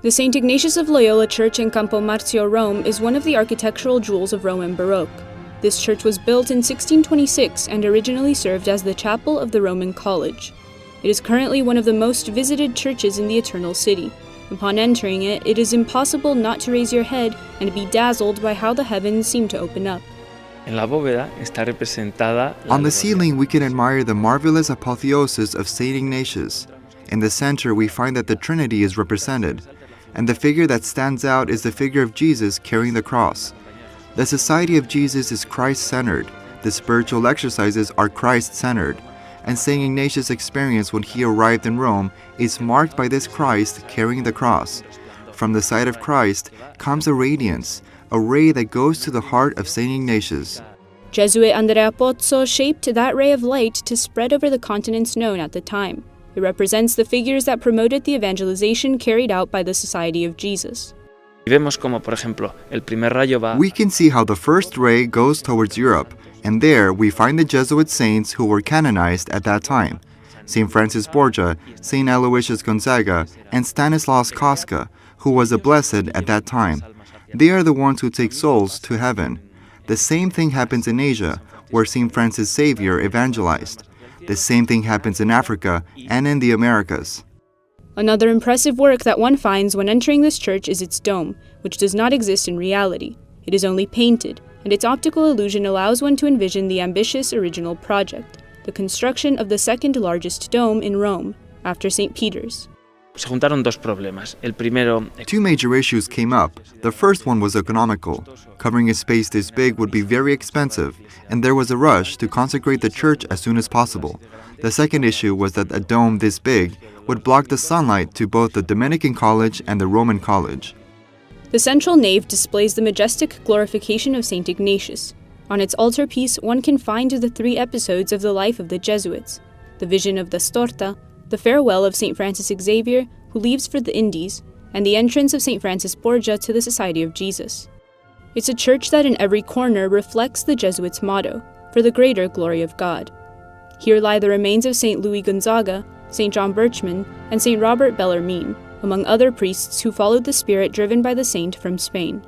The St. Ignatius of Loyola Church in Campo Marzio, Rome, is one of the architectural jewels of Roman Baroque. This church was built in 1626 and originally served as the chapel of the Roman College. It is currently one of the most visited churches in the Eternal City. Upon entering it, it is impossible not to raise your head and be dazzled by how the heavens seem to open up. En la bóveda está representada On the ceiling, we can admire the marvelous apotheosis of St. Ignatius. In the center, we find that the Trinity is represented, and the figure that stands out is the figure of Jesus carrying the cross. The Society of Jesus is Christ-centered, the spiritual exercises are Christ-centered, and St. Ignatius' experience when he arrived in Rome is marked by this Christ carrying the cross. From the side of Christ comes a radiance, a ray that goes to the heart of St. Ignatius. Jesuit Andrea Pozzo shaped that ray of light to spread over the continents known at the time. It represents the figures that promoted the evangelization carried out by the Society of Jesus. Vemos como, por ejemplo, el primer rayo va. We can see how the first ray goes towards Europe, and there we find the Jesuit saints who were canonized at that time. St. Francis Borgia, St. Aloysius Gonzaga, and Stanislaus Kostka, who was a blessed at that time. They are the ones who take souls to heaven. The same thing happens in Asia, where St. Francis Xavier evangelized. The same thing happens in Africa and in the Americas. Another impressive work that one finds when entering this church is its dome, which does not exist in reality. It is only painted, and its optical illusion allows one to envision the ambitious original project, the construction of the second largest dome in Rome, after St. Peter's. Se juntaron dos problemas. El primero, Two major issues came up. The first one was economical. Covering a space this big would be very expensive, and there was a rush to consecrate the church as soon as possible. The second issue was that a dome this big would block the sunlight to both the Dominican College and the Roman College. The central nave displays the majestic glorification of St. Ignatius. On its altarpiece, one can find the 3 episodes of the life of the Jesuits: the vision of the Storta, the farewell of St. Francis Xavier, who leaves for the Indies, and the entrance of St. Francis Borgia to the Society of Jesus. It's a church that in every corner reflects the Jesuits' motto, for the greater glory of God. Here lie the remains of St. Louis Gonzaga, St. John Birchman, and St. Robert Bellarmine, among other priests who followed the spirit driven by the saint from Spain.